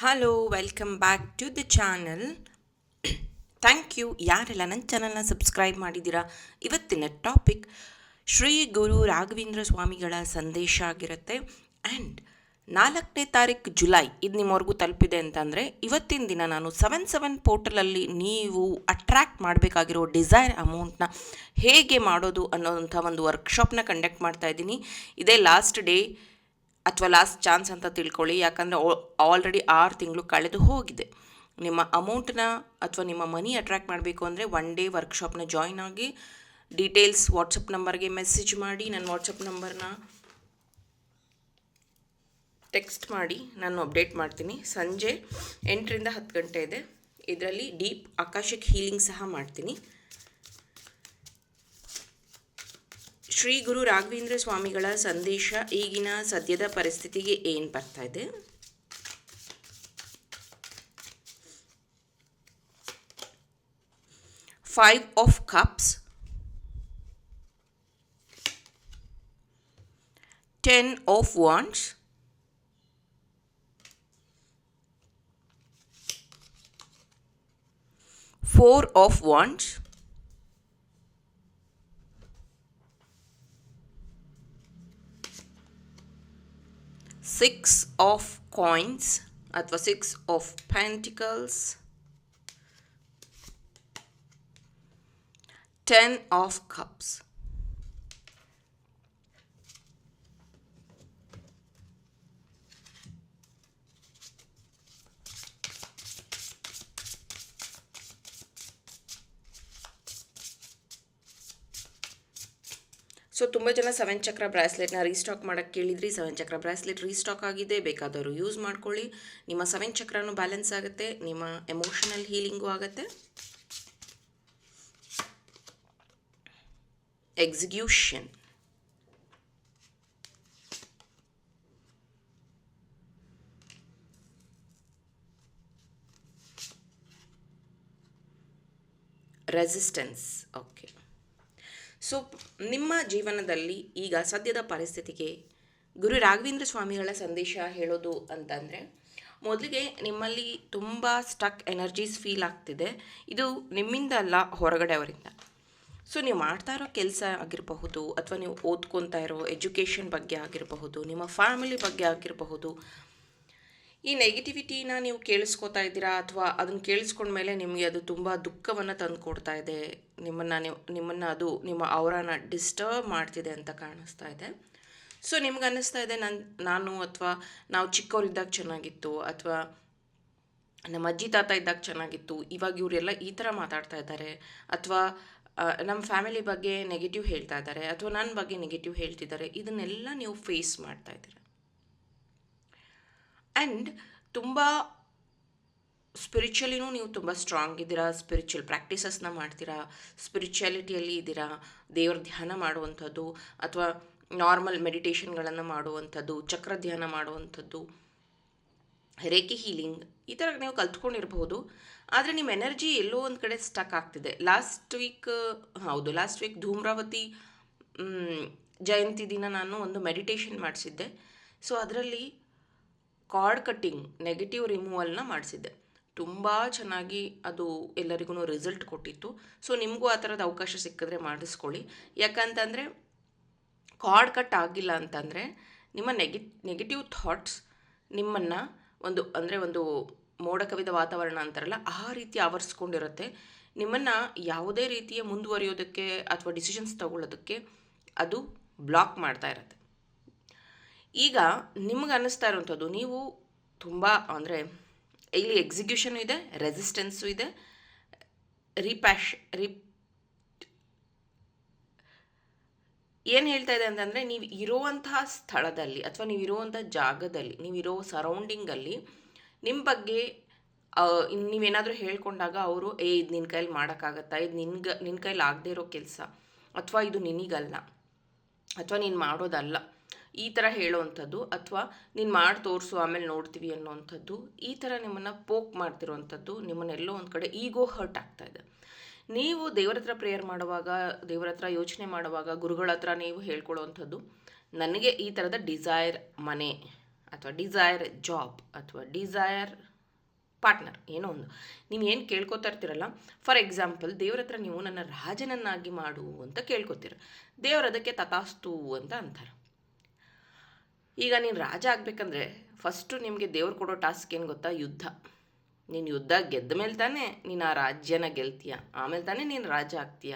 Hello welcome back to the channel. Thank you ಯಾರೆಲ್ಲ ನನ್ನ ಚಾನಲ್ನ ಸಬ್ಸ್ಕ್ರೈಬ್ ಮಾಡಿದ್ದೀರಾ. ಇವತ್ತಿನ ಟಾಪಿಕ್ ಶ್ರೀ ಗುರು ರಾಘವೇಂದ್ರ ಸ್ವಾಮಿಗಳ ಸಂದೇಶ ಆಗಿರುತ್ತೆ. ಆ್ಯಂಡ್ 4ನೇ ತಾರೀಕು ಜುಲೈ ಇದು ನಿಮ್ಮವರೆಗೂ ತಲುಪಿದೆ ಅಂತಂದರೆ ಇವತ್ತಿನ ದಿನ ನಾನು 77 ಪೋರ್ಟಲಲ್ಲಿ ನೀವು ಅಟ್ರ್ಯಾಕ್ಟ್ ಮಾಡಬೇಕಾಗಿರೋ ಡಿಸೈರ್ ಅಮೌಂಟ್ನ ಹೇಗೆ ಮಾಡೋದು ಅನ್ನೋಂಥ ಒಂದು ವರ್ಕ್ಶಾಪ್ನ ಕಂಡಕ್ಟ್ ಮಾಡ್ತಾ ಇದ್ದೀನಿ. ಇದೇ ಲಾಸ್ಟ್ ಡೇ ಅಥವಾ ಲಾಸ್ಟ್ ಚಾನ್ಸ್ ಅಂತ ತಿಳ್ಕೊಳ್ಳಿ. ಯಾಕಂದರೆ ಆಲ್ರೆಡಿ 6 ತಿಂಗಳು ಕಳೆದು ಹೋಗಿದೆ. ನಿಮ್ಮ ಅಮೌಂಟನ್ನ ಅಥವಾ ನಿಮ್ಮ ಮನಿ ಅಟ್ರ್ಯಾಕ್ಟ್ ಮಾಡಬೇಕು ಅಂದರೆ 1 ಡೇ ವರ್ಕ್ಶಾಪ್ನ ಜಾಯ್ನ್ ಆಗಿ ಡೀಟೇಲ್ಸ್ ವಾಟ್ಸಪ್ ನಂಬರ್ಗೆ ಮೆಸೇಜ್ ಮಾಡಿ. ನನ್ನ ವಾಟ್ಸಪ್ ನಂಬರ್ನ ಟೆಕ್ಸ್ಟ್ ಮಾಡಿ ನಾನು ಅಪ್ಡೇಟ್ ಮಾಡ್ತೀನಿ. ಸಂಜೆ 8ರಿಂದ 10 ಗಂಟೆ ಇದೆ. ಇದರಲ್ಲಿ ಡೀಪ್ ಆಕಾಶಿಕ್ ಹೀಲಿಂಗ್ ಸಹ ಮಾಡ್ತೀನಿ. ಶ್ರೀ ಗುರು ರಾಘವೇಂದ್ರ ಸ್ವಾಮಿಗಳ ಸಂದೇಶ ಈಗಿನ ಸದ್ಯದ ಪರಿಸ್ಥಿತಿಗೆ ಏನು ಬರ್ತಾ ಇದೆ. Five of Cups, 10 of Wands, Four of Wands, Six of Coins ಅಥವಾ 6 of Pentacles, 10 of Cups. So ತುಂಬ ಜನ 7 ಚಕ್ರ ಬ್ರಾಸ್ಲೆಟ್ನ ರೀಸ್ಟಾಕ್ ಮಾಡೋಕ್ಕೆ ಕೇಳಿದ್ರಿ. 7 ಚಕ್ರ ಬ್ರಾಸ್ಲೆಟ್ ರೀಸ್ಟಾಕ್ ಆಗಿದೆ, ಬೇಕಾದವರು ಯೂಸ್ ಮಾಡ್ಕೊಳ್ಳಿ. ನಿಮ್ಮ 7 ಚಕ್ರನೂ ಬ್ಯಾಲೆನ್ಸ್ ಆಗುತ್ತೆ, ನಿಮ್ಮ ಎಮೋಷನಲ್ ಹೀಲಿಂಗು ಆಗುತ್ತೆ. Execution, resistance. ಓಕೆ, ಸೊ ನಿಮ್ಮ ಜೀವನದಲ್ಲಿ ಈಗ ಸದ್ಯದ ಪರಿಸ್ಥಿತಿಗೆ ಗುರು ರಾಘವೇಂದ್ರ ಸ್ವಾಮಿಗಳ ಸಂದೇಶ ಹೇಳೋದು ಅಂತಂದರೆ, ಮೊದಲಿಗೆ ನಿಮ್ಮಲ್ಲಿ ತುಂಬ ಸ್ಟಕ್ ಎನರ್ಜೀಸ್ ಫೀಲ್ ಆಗ್ತಿದೆ. ಇದು ನಿಮ್ಮಿಂದ ಅಲ್ಲ, ಹೊರಗಡೆ ಅವರಿಂದ. ಸೊ ನೀವು ಮಾಡ್ತಾ ಇರೋ ಕೆಲಸ ಆಗಿರಬಹುದು, ಅಥವಾ ನೀವು ಓದ್ಕೊತಾ ಇರೋ ಎಜುಕೇಷನ್ ಬಗ್ಗೆ ಆಗಿರಬಹುದು, ನಿಮ್ಮ ಫ್ಯಾಮಿಲಿ ಬಗ್ಗೆ ಆಗಿರಬಹುದು. ಈ ನೆಗೆಟಿವಿಟಿನ ನೀವು ಕೇಳಿಸ್ಕೊತಾ ಇದ್ದೀರಾ, ಅಥವಾ ಅದನ್ನು ಕೇಳಿಸ್ಕೊಂಡ್ಮೇಲೆ ನಿಮಗೆ ಅದು ತುಂಬ ದುಃಖವನ್ನು ತಂದು ಕೊಡ್ತಾ ಇದೆ. ನಿಮ್ಮನ್ನು ಅದು ನಿಮ್ಮ ಅವರನ್ನು ಡಿಸ್ಟರ್ಬ್ ಮಾಡ್ತಿದೆ ಅಂತ ಕಾಣಿಸ್ತಾ ಇದೆ. ಸೊ ನಿಮ್ಗೆ ಅನ್ನಿಸ್ತಾ ಇದೆ ನಾನು ಅಥವಾ ನಾವು ಚಿಕ್ಕವರಿದ್ದಾಗ ಚೆನ್ನಾಗಿತ್ತು, ಅಥವಾ ನಮ್ಮ ಅಜ್ಜಿ ತಾತ ಇದ್ದಾಗ ಚೆನ್ನಾಗಿತ್ತು, ಇವಾಗ ಇವರೆಲ್ಲ ಈ ಥರ ಮಾತಾಡ್ತಾ ಇದ್ದಾರೆ, ಅಥವಾ ನಮ್ಮ ಫ್ಯಾಮಿಲಿ ಬಗ್ಗೆ ನೆಗೆಟಿವ್ ಹೇಳ್ತಾ ಇದ್ದಾರೆ, ಅಥವಾ ನನ್ನ ಬಗ್ಗೆ ನೆಗೆಟಿವ್ ಹೇಳ್ತಿದ್ದಾರೆ. ಇದನ್ನೆಲ್ಲ ನೀವು ಫೇಸ್ ಮಾಡ್ತಾ ಇದ್ದೀರ. ಆ್ಯಂಡ್ ತುಂಬ ಸ್ಪಿರಿಚುವಲಿನೂ ನೀವು ತುಂಬ ಸ್ಟ್ರಾಂಗ್ ಇದ್ದೀರಾ. ಸ್ಪಿರಿಚುವಲ್ ಪ್ರಾಕ್ಟೀಸಸ್ನ ಮಾಡ್ತೀರಾ, ಸ್ಪಿರಿಚುಯಾಲಿಟಿಯಲ್ಲಿ ಇದ್ದೀರಾ. ದೇವ್ರ ಧ್ಯಾನ ಮಾಡುವಂಥದ್ದು, ಅಥವಾ ನಾರ್ಮಲ್ ಮೆಡಿಟೇಷನ್ಗಳನ್ನು ಮಾಡುವಂಥದ್ದು, ಚಕ್ರ ಧ್ಯಾನ ಮಾಡುವಂಥದ್ದು, ರೇಖಿ ಹೀಲಿಂಗ್, ಈ ಥರ ನೀವು ಕಲ್ತ್ಕೊಂಡಿರಬಹುದು. ಆದರೆ ನಿಮ್ಮ ಎನರ್ಜಿ ಎಲ್ಲೋ ಒಂದು ಕಡೆ ಸ್ಟಕ್ ಆಗ್ತಿದೆ. ಲಾಸ್ಟ್ ವೀಕ್ ಧೂಮ್ರಾವತಿ ಜಯಂತಿ ದಿನ ನಾನು ಒಂದು ಮೆಡಿಟೇಷನ್ ಮಾಡಿಸಿದ್ದೆ. ಸೊ ಅದರಲ್ಲಿ ಕಾರ್ಡ್ ಕಟ್ಟಿಂಗ್, ನೆಗೆಟಿವ್ ರಿಮೂವಲ್ನ ಮಾಡಿಸಿದ್ದೆ. ತುಂಬ ಚೆನ್ನಾಗಿ ಅದು ಎಲ್ಲರಿಗೂ ರಿಸಲ್ಟ್ ಕೊಟ್ಟಿತ್ತು. ಸೊ ನಿಮಗೂ ಆ ಥರದ ಅವಕಾಶ ಸಿಕ್ಕಿದ್ರೆ ಮಾಡಿಸ್ಕೊಳ್ಳಿ. ಯಾಕಂತಂದರೆ ಕಾರ್ಡ್ ಕಟ್ ಆಗಿಲ್ಲ ಅಂತಂದರೆ ನಿಮ್ಮ ನೆಗೆಟಿವ್ ಥಾಟ್ಸ್ ನಿಮ್ಮನ್ನು ಒಂದು ಮೋಡ ಕವಿದ ವಾತಾವರಣ ಅಂತಾರಲ್ಲ, ಆ ರೀತಿ ಆವರಿಸ್ಕೊಂಡಿರುತ್ತೆ. ನಿಮ್ಮನ್ನು ಯಾವುದೇ ರೀತಿಯ ಮುಂದುವರಿಯೋದಕ್ಕೆ ಅಥವಾ ಡಿಸಿಷನ್ಸ್ ತಗೊಳ್ಳೋದಕ್ಕೆ ಅದು ಬ್ಲಾಕ್ ಮಾಡ್ತಾ ಇರುತ್ತೆ. ಈಗ ನಿಮ್ಗೆ ಅನ್ನಿಸ್ತಾ ಇರೋವಂಥದ್ದು, ನೀವು ತುಂಬ ಅಂದರೆ ಇಲ್ಲಿ ಎಕ್ಸಿಕ್ಯೂಷನು ಇದೆ, ರೆಸಿಸ್ಟೆನ್ಸು ಇದೆ, ಏನು ಹೇಳ್ತಾ ಇದೆ ಅಂತಂದರೆ, ನೀವು ಇರುವಂತಹ ಸ್ಥಳದಲ್ಲಿ ಅಥವಾ ನೀವು ಇರುವಂಥ ಜಾಗದಲ್ಲಿ, ನೀವಿರೋ ಸರೌಂಡಿಂಗಲ್ಲಿ ನಿಮ್ಮ ಬಗ್ಗೆ ನೀವೇನಾದರೂ ಹೇಳ್ಕೊಂಡಾಗ ಅವರು ಇದು ನಿನ್ನ ಕೈಲಿ ಮಾಡೋಕ್ಕಾಗತ್ತಾ, ಇದು ನಿನ್ನ ಕೈಲಿ ಆಗದೆ ಇರೋ ಕೆಲಸ, ಅಥವಾ ಇದು ನಿನಗಲ್ಲ, ಅಥವಾ ನೀನು ಮಾಡೋದಲ್ಲ, ಈ ಥರ ಹೇಳೋವಂಥದ್ದು, ಅಥವಾ ನೀನು ಮಾಡಿ ತೋರಿಸು ಆಮೇಲೆ ನೋಡ್ತೀವಿ ಅನ್ನೋವಂಥದ್ದು, ಈ ಥರ ನಿಮ್ಮನ್ನು ಪೋಕ್ ಮಾಡ್ತಿರೋವಂಥದ್ದು, ನಿಮ್ಮನ್ನೆಲ್ಲೋ ಒಂದು ಕಡೆ ಈಗೋ ಹರ್ಟ್ ಆಗ್ತಾ ಇದೆ. ನೀವು ದೇವರ ಹತ್ರ ಪ್ರೇಯರ್ ಮಾಡುವಾಗ, ದೇವರ ಹತ್ರ ಯೋಚನೆ ಮಾಡುವಾಗ, ಗುರುಗಳ ಹತ್ರ ನೀವು ಹೇಳ್ಕೊಳ್ಳೋವಂಥದ್ದು, ನನಗೆ ಈ ಥರದ ಡಿಸೈರ್ ಮನೆ ಅಥವಾ ಡಿಸೈರ್ ಜಾಬ್ ಅಥವಾ ಡಿಸೈರ್ ಪಾರ್ಟ್ನರ್ ಏನೋ ಒಂದು ನೀವು ಏನು ಕೇಳ್ಕೊತಾ ಇರ್ತೀರಲ್ಲ, ಫಾರ್ ಎಕ್ಸಾಂಪಲ್ ದೇವ್ರ ಹತ್ರ ನೀವು ನನ್ನ ರಾಜನನ್ನಾಗಿ ಮಾಡು ಅಂತ ಕೇಳ್ಕೊತೀರ, ದೇವ್ರು ಅದಕ್ಕೆ ತಥಾಸ್ತು ಅಂತ ಅಂತಾರೆ. ಈಗ ನೀನು ರಾಜ ಆಗಬೇಕಂದ್ರೆ ಫಸ್ಟು ನಿಮಗೆ ದೇವ್ರು ಕೊಡೋ ಟಾಸ್ಕ್ ಏನು ಗೊತ್ತಾ? ಯುದ್ಧ. ನೀನು ಯುದ್ಧ ಗೆದ್ದ ಮೇಲೆ ತಾನೇ ನೀನು ಆ ರಾಜ್ಯನ ಗೆಲ್ತೀಯ, ಆಮೇಲೆ ತಾನೇ ನೀನು ರಾಜ ಆಗ್ತೀಯ.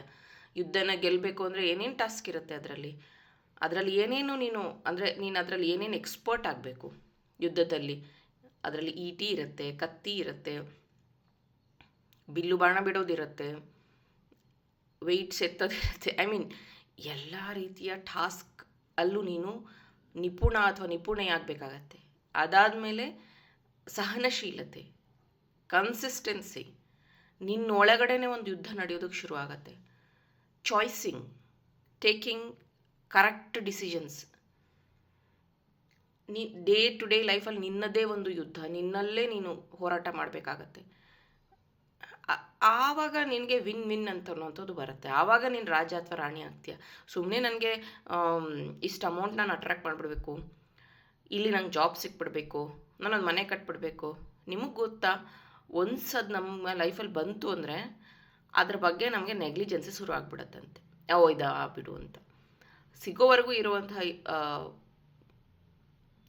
ಯುದ್ಧನ ಗೆಲ್ಲಬೇಕು ಅಂದರೆ ಏನೇನು ಟಾಸ್ಕ್ ಇರುತ್ತೆ ಅದರಲ್ಲಿ ಏನೇನು ನೀನು ಅಂದರೆ ನೀನು ಅದರಲ್ಲಿ ಏನೇನು ಎಕ್ಸ್ಪರ್ಟ್ ಆಗಬೇಕು ಯುದ್ಧದಲ್ಲಿ. ಅದರಲ್ಲಿ ಈಟಿ ಇರುತ್ತೆ, ಕತ್ತಿ ಇರುತ್ತೆ, ಬಿಲ್ಲು ಬಾಣ ಬಿಡೋದಿರುತ್ತೆ, ವೆಯ್ಟ್ಸ್ ಎತ್ತೋದಿರುತ್ತೆ. ಐ ಮೀನ್ ಎಲ್ಲ ರೀತಿಯ ಟಾಸ್ಕ್ ಅಲ್ಲೂ ನೀನು ನಿಪುಣ ಅಥವಾ ನಿಪುಣೆಯಾಗಬೇಕಾಗತ್ತೆ. ಅದಾದಮೇಲೆ ಸಹನಶೀಲತೆ, ಕನ್ಸಿಸ್ಟೆನ್ಸಿ, ನಿನ್ನೊಳಗಡೆನೇ ಒಂದು ಯುದ್ಧ ನಡೆಯೋದಕ್ಕೆ ಶುರು ಆಗತ್ತೆ. Choosing, taking correct decisions. Day to day ಲೈಫಲ್ಲಿ ನಿನ್ನದೇ ಒಂದು ಯುದ್ಧ, ನಿನ್ನಲ್ಲೇ ನೀನು ಹೋರಾಟ ಮಾಡಬೇಕಾಗತ್ತೆ. ಆವಾಗ ನಿನಗೆ ವಿನ್ ಅಂತ ಅನ್ನೋಂಥದ್ದು ಬರುತ್ತೆ. ಆವಾಗ ನೀನು ರಾಜ ಅಥವಾ ರಾಣಿ ಆಗ್ತೀಯ. ಸುಮ್ಮನೆ ನನಗೆ ಇಷ್ಟು ಅಮೌಂಟ್ ನಾನು ಅಟ್ರಾಕ್ಟ್ ಮಾಡಿಬಿಡ್ಬೇಕು, ಇಲ್ಲಿ ನಂಗೆ ಜಾಬ್ ಸಿಕ್ಬಿಡ್ಬೇಕು, ನಾನೊಂದು ಮನೆ ಕಟ್ಬಿಡ್ಬೇಕು. ನಿಮಗೆ ಗೊತ್ತಾ, ಒನ್ಸ್ ಅದು ನಮ್ಮ ಲೈಫಲ್ಲಿ ಬಂತು ಅಂದರೆ ಅದ್ರ ಬಗ್ಗೆ ನಮಗೆ ನೆಗ್ಲಿಜೆನ್ಸಿ ಶುರು ಆಗ್ಬಿಡತ್ತಂತೆ. ಇದಾ ಬಿಡು ಅಂತ. ಸಿಗೋವರೆಗೂ ಇರುವಂತಹ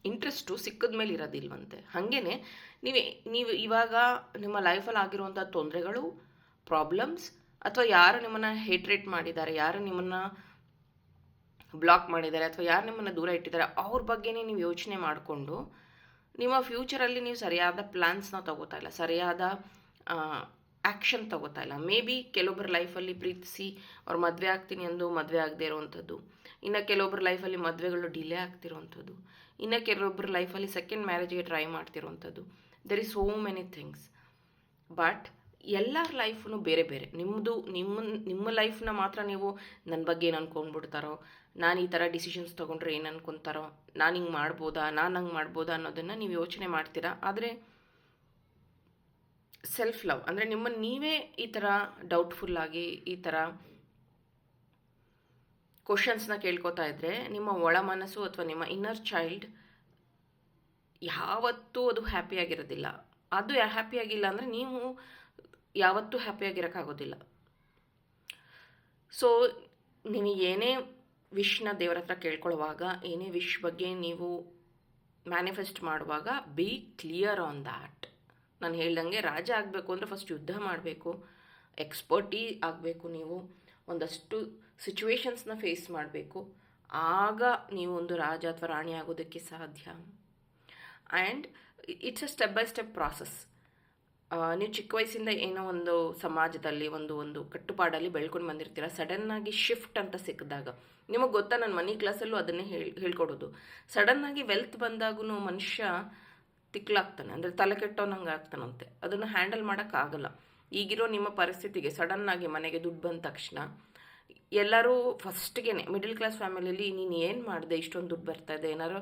ಇಂಟ್ರೆಸ್ಟು ಸಿಕ್ಕಿದ ಮೇಲೆ ಇರೋದಿಲ್ವಂತೆ. ಹಾಗೇ ನೀವು ಇವಾಗ ನಿಮ್ಮ ಲೈಫಲ್ಲಿ ಆಗಿರುವಂಥ ತೊಂದರೆಗಳು, ಪ್ರಾಬ್ಲಮ್ಸ್, ಅಥವಾ ಯಾರು ನಿಮ್ಮನ್ನು ಹೇಟ್ರೇಟ್ ಮಾಡಿದ್ದಾರೆ, ಯಾರು ನಿಮ್ಮನ್ನು ಬ್ಲಾಕ್ ಮಾಡಿದ್ದಾರೆ, ಅಥವಾ ಯಾರು ನಿಮ್ಮನ್ನು ದೂರ ಇಟ್ಟಿದ್ದಾರೆ, ಅವ್ರ ಬಗ್ಗೆನೇ ನೀವು ಯೋಚನೆ ಮಾಡಿಕೊಂಡು ನಿಮ್ಮ ಫ್ಯೂಚರಲ್ಲಿ ನೀವು ಸರಿಯಾದ ಪ್ಲ್ಯಾನ್ಸ್ನ ತಗೋತಾ ಇಲ್ಲ, ಸರಿಯಾದ ಆ್ಯಕ್ಷನ್ ತಗೋತಾ ಇಲ್ಲ. ಮೇ ಬಿ ಕೆಲವೊಬ್ಬರ ಲೈಫಲ್ಲಿ ಪ್ರೀತಿಸಿ ಅವ್ರು ಮದುವೆ ಆಗ್ತೀನಿ ಅಂದು ಮದುವೆ ಆಗದೆ ಇರೋವಂಥದ್ದು, ಇನ್ನು ಕೆಲವೊಬ್ಬರ ಲೈಫಲ್ಲಿ ಮದುವೆಗಳು ಡಿಲೇ ಆಗ್ತಿರೋವಂಥದ್ದು, ಇನ್ನು ಕೆಲವೊಬ್ಬರ ಲೈಫಲ್ಲಿ ಸೆಕೆಂಡ್ ಮ್ಯಾರೇಜ್ಗೆ ಟ್ರೈ ಮಾಡ್ತಿರೋವಂಥದ್ದು. There is so many things. But ಎಲ್ಲರ ಲೈಫೂ ಬೇರೆ ಬೇರೆ. ನಿಮ್ಮ ಲೈಫ್ನ ಮಾತ್ರ ನೀವು ನನ್ನ ಬಗ್ಗೆ ಏನು ಅಂದ್ಕೊಂಡ್ಬಿಡ್ತಾರೋ, ನಾನು ಈ ಥರ ಡಿಸಿಷನ್ಸ್ ತೊಗೊಂಡ್ರೆ ಏನು ಅನ್ಕೊತಾರೋ, ನಾನು ಹಿಂಗೆ ಮಾಡ್ಬೋದಾ, ನಾನು ಹಂಗೆ ಮಾಡ್ಬೋದಾ ಅನ್ನೋದನ್ನು ನೀವು ಯೋಚನೆ ಮಾಡ್ತೀರಾ. ಆದರೆ ಸೆಲ್ಫ್ ಲವ್ ಅಂದರೆ ನಿಮ್ಮನ್ನು ನೀವೇ ಈ ಥರ ಡೌಟ್ಫುಲ್ಲಾಗಿ ಈ ಥರ ಕ್ವಶನ್ಸ್ನ ಕೇಳ್ಕೊತಾ ಇದ್ದರೆ ನಿಮ್ಮ ಒಳ ಮನಸ್ಸು ಅಥವಾ ನಿಮ್ಮ ಇನ್ನರ್ ಚೈಲ್ಡ್ ಯಾವತ್ತೂ ಅದು ಹ್ಯಾಪಿಯಾಗಿರೋದಿಲ್ಲ. ಅದು ಹ್ಯಾಪಿಯಾಗಿಲ್ಲ ಅಂದರೆ ನೀವು ಯಾವತ್ತೂ ಹ್ಯಾಪಿಯಾಗಿರೋಕ್ಕಾಗೋದಿಲ್ಲ. ಸೊ ನೀವು ಏನೇ ವಿಶ್ನ ದೇವರ ಹತ್ರ ಕೇಳ್ಕೊಳ್ಳುವಾಗ, ಏನೇ ವಿಶ್ ಬಗ್ಗೆ ನೀವು ಮ್ಯಾನಿಫೆಸ್ಟ್ ಮಾಡುವಾಗ, ಬಿ ಕ್ಲಿಯರ್ ಆನ್ ದ್ಯಾಟ್. ನಾನು ಹೇಳ್ದಂಗೆ ರಾಜ ಆಗಬೇಕು ಅಂದರೆ ಫಸ್ಟ್ ಯುದ್ಧ ಮಾಡಬೇಕು, ಎಕ್ಸ್ಪರ್ಟಿ ಆಗಬೇಕು, ನೀವು ಒಂದಷ್ಟು ಸಿಚುವೇಶನ್ಸ್ನ ಫೇಸ್ ಮಾಡಬೇಕು. ಆಗ ನೀವು ಒಂದು ರಾಜ ಅಥವಾ ರಾಣಿ ಆಗೋದಕ್ಕೆ ಸಾಧ್ಯ. And it's a step by step process. ನೀವು ಚಿಕ್ಕ ವಯಸ್ಸಿಂದ ಏನೋ ಒಂದು ಸಮಾಜದಲ್ಲಿ ಒಂದು ಕಟ್ಟುಪಾಡಲ್ಲಿ ಬೆಳ್ಕೊಂಡು ಬಂದಿರ್ತೀರ. ಸಡನ್ನಾಗಿ ಶಿಫ್ಟ್ ಅಂತ ಸಿಕ್ಕಿದಾಗ ನಿಮಗೆ ಗೊತ್ತಾ, ನಾನು ಮನಿ ಕ್ಲಾಸಲ್ಲೂ ಅದನ್ನೇ ಹೇಳ್ಕೊಡೋದು. ಸಡನ್ನಾಗಿ ವೆಲ್ತ್ ಬಂದಾಗೂ ಮನುಷ್ಯ ತಿಕ್ಲಾಗ್ತಾನೆ, ಅಂದರೆ ತಲೆ ಕೆಟ್ಟೋನಂಗೆ ಆಗ್ತಾನಂತೆ. ಅದನ್ನು ಹ್ಯಾಂಡಲ್ ಮಾಡೋಕ್ಕಾಗಲ್ಲ. ಈಗಿರೋ ನಿಮ್ಮ ಪರಿಸ್ಥಿತಿಗೆ ಸಡನ್ನಾಗಿ ಮನೆಗೆ ದುಡ್ಡು ಬಂದ ತಕ್ಷಣ ಎಲ್ಲರೂ ಫಸ್ಟ್ಗೆ ಮಿಡಲ್ ಕ್ಲಾಸ್ ಫ್ಯಾಮಿಲಿಯಲ್ಲಿ ನೀನು ಏನು ಮಾಡಿದೆ, ಇಷ್ಟೊಂದು ದುಡ್ಡು ಬರ್ತಾಯಿದೆ, ಏನಾದ್ರು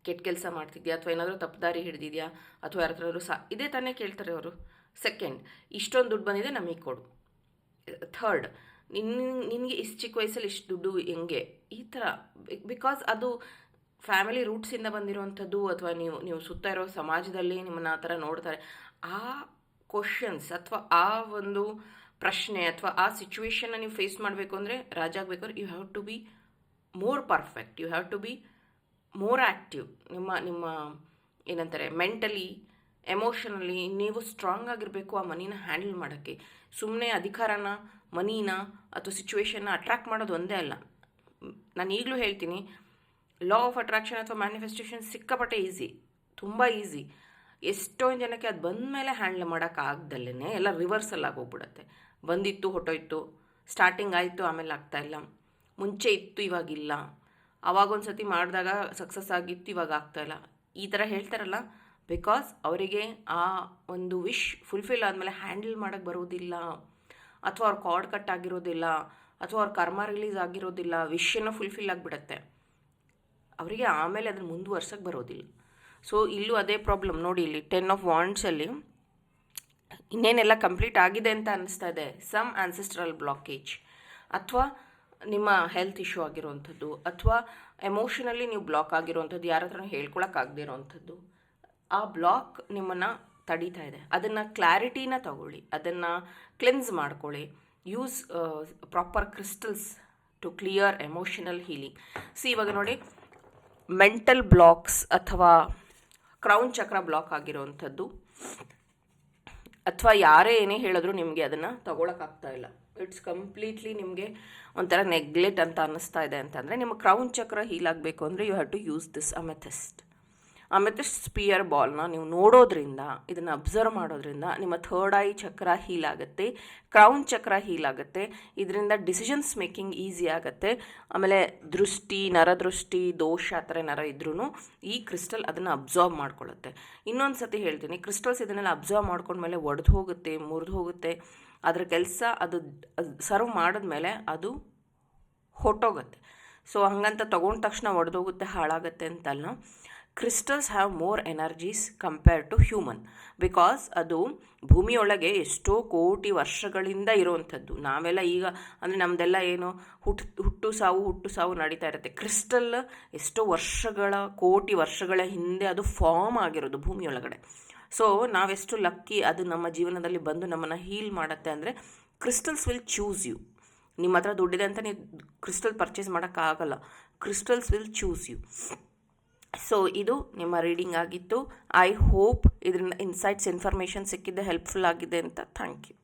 ಕೆಟ್ಟ ಕೆಲಸ ಮಾಡ್ತಿದ್ಯಾ, ಅಥವಾ ಏನಾದರೂ ತಪ್ಪುದಾರಿ ಹಿಡಿದಿದ್ಯಾ, ಅಥವಾ ಯಾರ ಹತ್ರ ಇದೇ ತಾನೇ ಕೇಳ್ತಾರೆ ಅವರು. ಸೆಕೆಂಡ್, ಇಷ್ಟೊಂದು ದುಡ್ಡು ಬಂದಿದೆ ನಮಗೆ ಕೊಡು. ಥರ್ಡ್, ನಿನಗೆ ಇಷ್ಟು ಚಿಕ್ಕ ವಯಸ್ಸಲ್ಲಿ ಇಷ್ಟು ದುಡ್ಡು ಹೆಂಗೆ, ಈ ಥರ. ಬಿಕಾಸ್ ಅದು ಫ್ಯಾಮಿಲಿ ರೂಟ್ಸಿಂದ ಬಂದಿರೋವಂಥದ್ದು, ಅಥವಾ ನೀವು ಸುತ್ತ ಇರೋ ಸಮಾಜದಲ್ಲಿ ನಿಮ್ಮನ್ನು ಆ ಥರ ನೋಡ್ತಾರೆ. ಆ ಕ್ವಶನ್ಸ್ ಅಥವಾ ಆ ಒಂದು ಪ್ರಶ್ನೆ ಅಥವಾ ಆ ಸಿಚುವೇಶನ್ನ ನೀವು ಫೇಸ್ ಮಾಡಬೇಕು ಅಂದರೆ, ರಾಜ ಆಗಬೇಕಾದ್ರೆ you have to be more perfect, you have to be more active. ನಿಮ್ಮ ಏನಂತಾರೆ, ಮೆಂಟಲಿ, ಎಮೋಷನಲಿ ನೀವು ಸ್ಟ್ರಾಂಗ್ ಆಗಿರಬೇಕು ಆ ಮನಿನ ಹ್ಯಾಂಡಲ್ ಮಾಡೋಕ್ಕೆ. ಸುಮ್ಮನೆ ಅಧಿಕಾರನ, ಮನಿನ ಅಥವಾ ಸಿಚುವೇಶನ್ನ ಅಟ್ರ್ಯಾಕ್ಟ್ ಮಾಡೋದು ಒಂದೇ ಅಲ್ಲ. ನಾನು ಈಗಲೂ ಹೇಳ್ತೀನಿ, ಲಾ ಆಫ್ ಅಟ್ರಾಕ್ಷನ್ ಅಥವಾ ಮ್ಯಾನಿಫೆಸ್ಟೇಷನ್ ಸಿಕ್ಕಾಪಟ್ಟೆ ಈಸಿ, ತುಂಬ ಈಸಿ. ಎಷ್ಟೊಂದು ಜನಕ್ಕೆ ಅದು ಬಂದ ಮೇಲೆ ಹ್ಯಾಂಡಲ್ ಮಾಡೋಕ್ಕಾಗ್ದಲ್ಲೇ ಎಲ್ಲ ರಿವರ್ಸಲ್ ಆಗೋಗ್ಬಿಡುತ್ತೆ. ಬಂದಿತ್ತು ಹೊಟ್ಟೋಯ್ತು, ಸ್ಟಾರ್ಟಿಂಗ್ ಆಯಿತು ಆಮೇಲೆ ಆಗ್ತಾಯಿಲ್ಲ, ಮುಂಚೆ ಇತ್ತು ಇವಾಗಿಲ್ಲ, ಆವಾಗೊಂದು ಸತಿ ಮಾಡಿದಾಗ ಸಕ್ಸಸ್ ಆಗಿತ್ತು ಇವಾಗ ಆಗ್ತಾಯಿಲ್ಲ, ಈ ಥರ ಹೇಳ್ತಾರಲ್ಲ. ಬಿಕಾಸ್ ಅವರಿಗೆ ಆ ಒಂದು ವಿಶ್ ಫುಲ್ಫಿಲ್ ಆದಮೇಲೆ ಹ್ಯಾಂಡಲ್ ಮಾಡೋಕ್ಕೆ ಬರೋದಿಲ್ಲ, ಅಥವಾ ಅವ್ರ ಕಾರ್ಡ್ ಕಟ್ ಆಗಿರೋದಿಲ್ಲ, ಅಥವಾ ಅವ್ರ ಕರ್ಮ ರಿಲೀಸ್ ಆಗಿರೋದಿಲ್ಲ, ವಿಶ್ಯನ ಫುಲ್ಫಿಲ್ ಆಗಿಬಿಡತ್ತೆ ಅವರಿಗೆ. ಆಮೇಲೆ ಅದನ್ನು ಮುಂದುವರ್ಸೋಕ್ಕೆ ಬರೋದಿಲ್ಲ. ಸೊ ಇಲ್ಲೂ ಅದೇ ಪ್ರಾಬ್ಲಮ್ ನೋಡಿ. ಇಲ್ಲಿ 10 ಆಫ್ ವಾಂಡ್ಸಲ್ಲಿ ಇನ್ನೇನೆಲ್ಲ ಕಂಪ್ಲೀಟ್ ಆಗಿದೆ ಅಂತ ಅನ್ನಿಸ್ತಾ ಇದೆ. ಸಮ್ ಆನ್ಸೆಸ್ಟ್ರಲ್ ಬ್ಲಾಕೇಜ್, ಅಥವಾ ನಿಮ್ಮ ಹೆಲ್ತ್ ಇಶ್ಯೂ ಆಗಿರೋವಂಥದ್ದು, ಅಥವಾ ಎಮೋಷನಲಿ ನೀವು ಬ್ಲಾಕ್ ಆಗಿರೋವಂಥದ್ದು, ಯಾರ ಹತ್ರ ಹೇಳ್ಕೊಳಕ್ಕಾಗದೇ ಇರೋವಂಥದ್ದು. ಆ ಬ್ಲಾಕ್ ನಿಮ್ಮನ್ನು ತಡೀತಾ ಇದೆ. ಅದನ್ನು ಕ್ಲಾರಿಟಿನ ತಗೊಳ್ಳಿ, ಅದನ್ನು ಕ್ಲೆನ್ಸ್ ಮಾಡ್ಕೊಳ್ಳಿ. Use proper crystals to clear emotional healing. ಇವಾಗ ನೋಡಿ, ಮೆಂಟಲ್ ಬ್ಲಾಕ್ಸ್ ಅಥವಾ ಕ್ರೌನ್ ಚಕ್ರ ಬ್ಲಾಕ್ ಆಗಿರೋವಂಥದ್ದು, ಅಥವಾ ಯಾರೇ ಏನೇ ಹೇಳಿದ್ರು ನಿಮಗೆ ಅದನ್ನು ತಗೊಳಕ್ಕಾಗ್ತಾ ಇಲ್ಲ, ಇಟ್ಸ್ ಕಂಪ್ಲೀಟ್ಲಿ ನಿಮಗೆ ಒಂಥರ ನೆಗ್ಲೆಕ್ಟ್ ಅಂತ ಅನ್ನಿಸ್ತಾ ಇದೆ ಅಂತಂದರೆ, ನಿಮ್ಮ ಕ್ರೌನ್ ಚಕ್ರ ಹೀಲ್ ಆಗಬೇಕು ಅಂದರೆ you have to use this amethyst sphere ಬಾಲ್ನ ನೀವು ನೋಡೋದ್ರಿಂದ, ಇದನ್ನು ಅಬ್ಸರ್ವ್ ಮಾಡೋದ್ರಿಂದ ನಿಮ್ಮ ಥರ್ಡ್ ಐ ಚಕ್ರ ಹೀಲ್ ಆಗುತ್ತೆ, ಕ್ರೌನ್ ಚಕ್ರ ಹೀಲ್ ಆಗುತ್ತೆ. ಇದರಿಂದ ಡಿಸಿಷನ್ಸ್ ಮೇಕಿಂಗ್ ಈಸಿ ಆಗುತ್ತೆ. ಆಮೇಲೆ ದೃಷ್ಟಿ, ನರದೃಷ್ಟಿ ದೋಷ ಆ ಥರ ಏನಾರ ಇದ್ರೂ ಈ ಕ್ರಿಸ್ಟಲ್ ಅದನ್ನು ಅಬ್ಸರ್ವ್ ಮಾಡ್ಕೊಳ್ಳುತ್ತೆ. ಇನ್ನೊಂದು ಸತಿ ಹೇಳ್ತೀನಿ, ಕ್ರಿಸ್ಟಲ್ಸ್ ಇದನ್ನೆಲ್ಲ ಅಬ್ಸರ್ವ್ ಮಾಡ್ಕೊಂಡ್ಮೇಲೆ ಒಡೆದು ಹೋಗುತ್ತೆ, ಮುರಿದು ಹೋಗುತ್ತೆ. ಅದರ ಕೆಲಸ ಅದು ಸರ್ವ್ ಮಾಡಿದ್ಮೇಲೆ ಅದು ಹೊಟ್ಟೋಗುತ್ತೆ. ಸೊ ಹಾಗಂತ ತೊಗೊಂಡ ತಕ್ಷಣ ಒಡೆದೋಗುತ್ತೆ, ಹಾಳಾಗುತ್ತೆ ಅಂತಲ್ಲ. Crystals have more energies compared to human, because ಅದು ಭೂಮಿಯೊಳಗೆ ಎಷ್ಟೋ ಕೋಟಿ ವರ್ಷಗಳಿಂದ ಇರೋವಂಥದ್ದು. ನಾವೆಲ್ಲ ಈಗ ಅಂದರೆ ನಮ್ಮದೆಲ್ಲ ಏನು ಹುಟ್ಟು ಸಾವು ನಡೀತಾ ಇರುತ್ತೆ. ಕ್ರಿಸ್ಟಲ್ ಎಷ್ಟೋ ವರ್ಷಗಳ, ಕೋಟಿ ವರ್ಷಗಳ ಹಿಂದೆ ಅದು ಫಾರ್ಮ್ ಆಗಿರೋದು ಭೂಮಿಯೊಳಗಡೆ. ಸೊ ನಾವೆಷ್ಟು ಲಕ್ಕಿ, ಅದು ನಮ್ಮ ಜೀವನದಲ್ಲಿ ಬಂದು ನಮ್ಮನ್ನು ಹೀಲ್ ಮಾಡುತ್ತೆ. ಅಂದರೆ ಕ್ರಿಸ್ಟಲ್ಸ್ ವಿಲ್ ಚೂಸ್ ಯು. ನಿಮ್ಮ ಹತ್ರ ದುಡ್ಡಿದೆ ಅಂತ ನೀವು ಕ್ರಿಸ್ಟಲ್ ಪರ್ಚೇಸ್ ಮಾಡೋಕ್ಕಾಗಲ್ಲ, crystals will choose you. So ಇದು ನಿಮ್ಮ ರೀಡಿಂಗ್ ಆಗಿತ್ತು. ಐ ಹೋಪ್ ಇದರಿಂದ ಇನ್ಸೈಟ್ಸ್, ಇನ್ಫಾರ್ಮೇಷನ್ ಸಿಕ್ಕಿದ್ದೆ, ಹೆಲ್ಪ್ಫುಲ್ ಆಗಿದೆ ಅಂತ. Thank you.